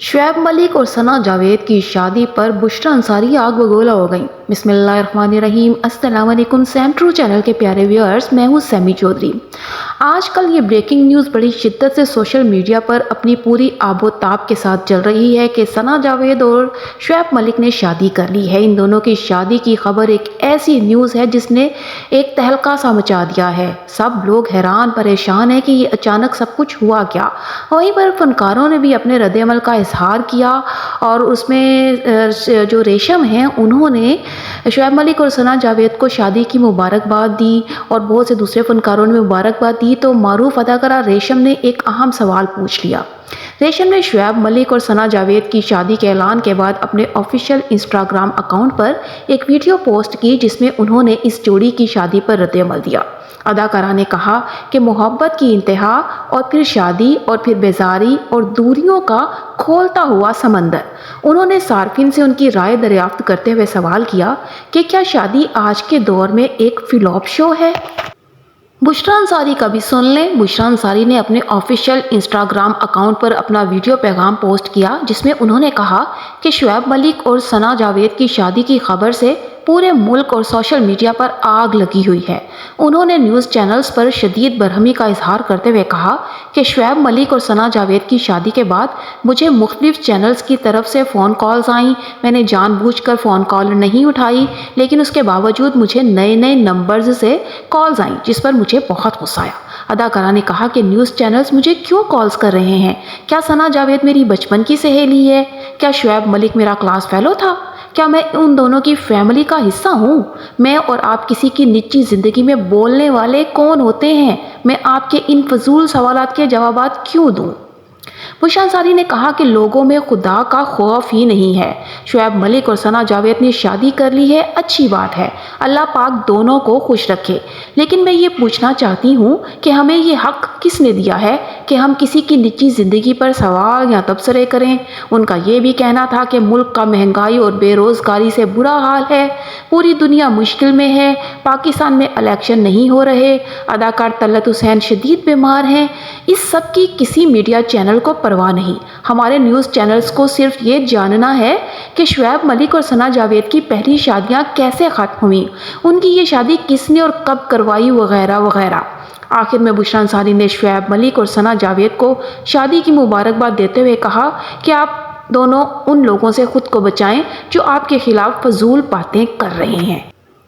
شعیب ملک اور ثنا جاوید کی شادی پر بشریٰ انصاری آگ بگولا ہو گئیں۔ بسم اللہ الرحمن الرحیم۔ السلام علیکم سیم ٹرو چینل کے پیارے ویورز، میں ہوں سیمی چودھری۔ آج کل یہ بریکنگ نیوز بڑی شدت سے سوشل میڈیا پر اپنی پوری آب و تاب کے ساتھ چل رہی ہے کہ ثنا جاوید اور شعیب ملک نے شادی کر لی ہے۔ ان دونوں کی شادی کی خبر ایک ایسی نیوز ہے جس نے ایک تہلکہ سا مچا دیا ہے۔ سب لوگ حیران پریشان ہیں کہ یہ اچانک سب کچھ ہوا کیا۔ وہیں پر فنکاروں نے بھی اپنے رد عمل کا اظہار کیا اور اس میں جو ریشم ہیں انہوں نے شعیب ملک اور ثنا جاوید کو شادی کی مبارکباد دی اور بہت سے دوسرے فنکاروں نے مبارکباد دی۔ تو معروف اداکارہ ریشم نے ایک اہم سوال پوچھ لیا۔ ریشم نے شعیب ملک اور ثنا جاوید کی شادی کے اعلان کے بعد اپنے آفیشیل انسٹاگرام اکاؤنٹ پر ایک ویڈیو پوسٹ کی جس میں انہوں نے اس جوڑی کی شادی پر رد عمل دیا۔ اداکارہ نے کہا کہ محبت کی انتہا اور پھر شادی اور پھر بیزاری اور دوریوں کا کھولتا ہوا سمندر۔ انہوں نے صارفین سے ان کی رائے دریافت کرتے ہوئے سوال کیا کہ کیا شادی آج کے دور میں ایک فلاپ شو ہے؟ بشریٰ انصاری کا بھی سن لیں۔ بشریٰ انصاری نے اپنے آفیشیل انسٹاگرام اکاؤنٹ پر اپنا ویڈیو پیغام پوسٹ کیا جس میں انہوں نے کہا کہ شعیب ملک اور ثنا جاوید کی شادی کی خبر سے پورے ملک اور سوشل میڈیا پر آگ لگی ہوئی ہے۔ انہوں نے نیوز چینلز پر شدید برہمی کا اظہار کرتے ہوئے کہا کہ شعیب ملک اور ثنا جاوید کی شادی کے بعد مجھے مختلف چینلز کی طرف سے فون کالز آئیں۔ میں نے جان بوجھ کر فون کال نہیں اٹھائی، لیکن اس کے باوجود مجھے نئے نمبرز سے کالز آئیں جس پر مجھے بہت غصہ آیا۔ اداکارہ نے کہا کہ نیوز چینلز مجھے کیوں کالز کر رہے ہیں؟ کیا ثنا جاوید میری بچپن کی سہیلی ہے؟ کیا شعیب ملک میرا کلاس فیلو تھا؟ کیا میں ان دونوں کی فیملی کا حصہ ہوں؟ میں اور آپ کسی کی نجی زندگی میں بولنے والے کون ہوتے ہیں؟ میں آپ کے ان فضول سوالات کے جوابات کیوں دوں؟ بشریٰ انصاری نے کہا کہ لوگوں میں خدا کا خوف ہی نہیں ہے۔ شعیب ملک اور ثنا جاوید نے شادی کر لی ہے، اچھی بات ہے، اللہ پاک دونوں کو خوش رکھے، لیکن میں یہ پوچھنا چاہتی ہوں کہ ہمیں یہ حق کس نے دیا ہے کہ ہم کسی کی نجی زندگی پر سوال یا تبصرے کریں؟ ان کا یہ بھی کہنا تھا کہ ملک کا مہنگائی اور بے روزگاری سے برا حال ہے، پوری دنیا مشکل میں ہے، پاکستان میں الیکشن نہیں ہو رہے، اداکار طلعت حسین شدید بیمار ہیں۔ اس سب کی کسی میڈیا چینل کو پرواہ نہیں۔ ہمارے نیوز چینلز کو صرف یہ جاننا ہے کہ شعیب ملک اور ثنا جاوید کی پہلی شادیاں کیسے ختم ہوئیں، ان کی یہ شادی کس نے اور کب کروائی، وغیرہ وغیرہ۔ آخر میں بشریٰ انصاری نے شعیب ملک اور ثنا جاوید کو شادی کی مبارکباد دیتے ہوئے کہا کہ آپ دونوں ان لوگوں سے خود کو بچائیں جو آپ کے خلاف فضول باتیں کر رہے ہیں۔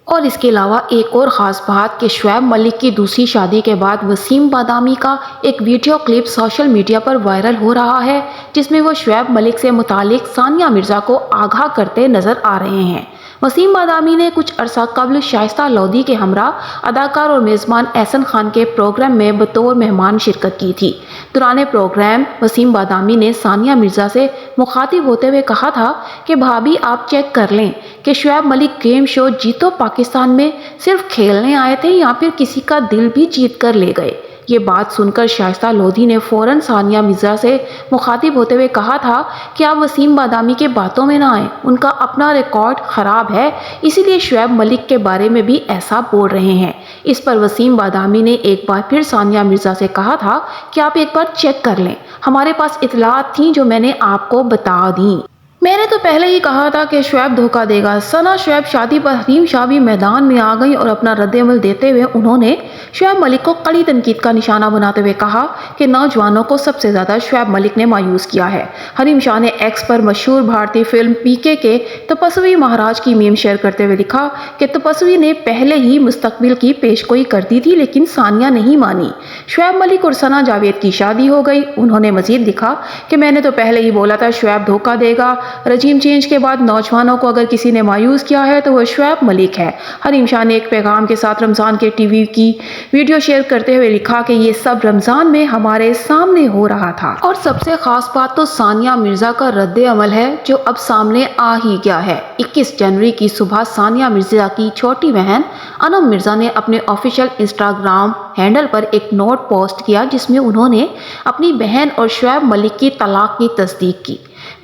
اور اس کے علاوہ ایک اور خاص بات کہ شعیب ملک کی دوسری شادی کے بعد وسیم بادامی کا ایک ویڈیو کلپ سوشل میڈیا پر وائرل ہو رہا ہے جس میں وہ شعیب ملک سے متعلق ثانیہ مرزا کو آگاہ کرتے نظر آ رہے ہیں۔ وسیم بادامی نے کچھ عرصہ قبل شائستہ لودھی کے ہمراہ اداکار اور میزبان احسن خان کے پروگرام میں بطور مہمان شرکت کی تھی۔ دوران پروگرام وسیم بادامی نے ثانیہ مرزا سے مخاطب ہوتے ہوئے کہا تھا کہ بھابی آپ چیک کر لیں کہ شعیب ملک گیم شو جیتو پاکستان میں صرف کھیلنے آئے تھے یا پھر کسی کا دل بھی جیت کر لے گئے۔ یہ بات سن کر شائستہ لودھی نے فوراً ثانیہ مرزا سے مخاطب ہوتے ہوئے کہا تھا کہ آپ وسیم بادامی کے باتوں میں نہ آئیں، ان کا اپنا ریکارڈ خراب ہے، اسی لیے شعیب ملک کے بارے میں بھی ایسا بول رہے ہیں۔ اس پر وسیم بادامی نے ایک بار پھر ثانیہ مرزا سے کہا تھا کہ آپ ایک بار چیک کر لیں، ہمارے پاس اطلاعات تھیں جو میں نے آپ کو بتا دیں۔ میں نے تو پہلے ہی کہا تھا کہ شعیب دھوکہ دے گا۔ ثنا شعیب شادی پر حریم شاہ بھی میدان میں آ گئی اور اپنا رد عمل دیتے ہوئے انہوں نے شعیب ملک کو کڑی تنقید کا نشانہ بناتے ہوئے کہا کہ نوجوانوں کو سب سے زیادہ شعیب ملک نے مایوس کیا ہے۔ حریم شاہ نے ایکس پر مشہور بھارتی فلم پی کے تپسوی مہاراج کی میم شیئر کرتے ہوئے لکھا کہ تپسوی نے پہلے ہی مستقبل کی پیشگوئی کر دی تھی لیکن ثانیہ نہیں مانی۔ شعیب ملک اور ثنا جاوید کی شادی ہو گئی۔ انہوں نے مزید لکھا کہ میں نے تو پہلے ہی بولا تھا شعیب دھوکہ دے گا۔ رجیم چینج کے بعد نوجوانوں کو اگر کسی نے مایوس کیا ہے تو وہ شعیب ملک ہے۔ حریم شاہ نے ایک پیغام کے ساتھ رمضان کے ٹی وی کی ویڈیو شیئر کرتے ہوئے لکھا کہ یہ سب رمضان میں ہمارے سامنے ہو رہا تھا۔ اور سب سے خاص بات تو ثانیہ مرزا کا رد عمل ہے جو اب سامنے آ ہی گیا ہے۔ 21 جنوری کی صبح ثانیہ مرزا کی چھوٹی بہن انم مرزا نے اپنے آفیشیل انسٹاگرام ہینڈل پر ایک نوٹ پوسٹ کیا جس میں انہوں نے اپنی بہن اور شعیب ملک کی طلاق کی تصدیق کی۔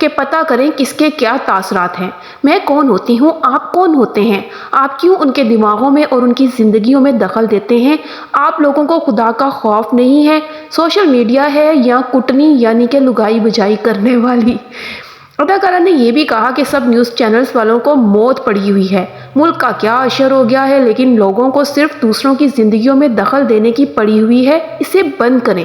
کہ پتہ کریں کس کے کیا تاثرات ہیں۔ میں کون ہوتی ہوں، آپ کون ہوتے ہیں؟ آپ کیوں ان کے دماغوں میں اور ان کی زندگیوں میں دخل دیتے ہیں؟ آپ لوگوں کو خدا کا خوف نہیں ہے؟ سوشل میڈیا ہے یا کٹنی یعنی کہ لگائی بجائی کرنے والی؟ اداکارہ نے یہ بھی کہا کہ سب نیوز چینلز والوں کو موت پڑی ہوئی ہے، ملک کا کیا اشر ہو گیا ہے، لیکن لوگوں کو صرف دوسروں کی زندگیوں میں دخل دینے کی پڑی ہوئی ہے، اسے بند کریں۔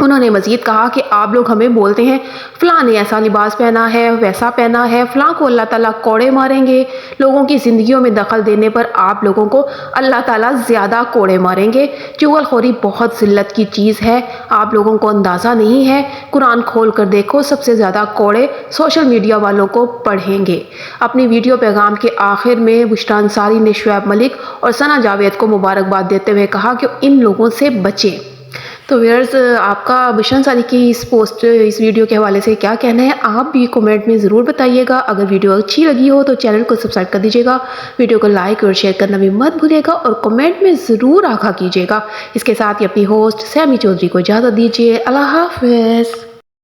انہوں نے مزید کہا کہ آپ لوگ ہمیں بولتے ہیں فلاں نے ایسا لباس پہنا ہے، ویسا پہنا ہے، فلاں کو اللہ تعالیٰ کوڑے ماریں گے۔ لوگوں کی زندگیوں میں دخل دینے پر آپ لوگوں کو اللہ تعالیٰ زیادہ کوڑے ماریں گے۔ چغل خوری بہت ذلت کی چیز ہے، آپ لوگوں کو اندازہ نہیں ہے۔ قرآن کھول کر دیکھو، سب سے زیادہ کوڑے سوشل میڈیا والوں کو پڑھیں گے۔ اپنی ویڈیو پیغام کے آخر میں بشریٰ انصاری نے شعیب ملک اور ثنا جاوید کو مبارکباد دیتے ہوئے کہا کہ ان لوگوں سے بچیں۔ تو ویئرز، آپ کا بشریٰ انصاری کی اس ویڈیو کے حوالے سے کیا کہنا ہے؟ آپ بھی کومنٹ میں ضرور بتائیے گا۔ اگر ویڈیو اچھی لگی ہو تو چینل کو سبسکرائب کر دیجیے گا، ویڈیو کو لائک اور شیئر کرنا بھی مت بھولیے گا، اور کومنٹ میں ضرور آگاہ کیجیے گا۔ اس کے ساتھ ہی اپنی ہوسٹ سیمی چودھری کو اجازت دیجیے۔ اللہ حافظ۔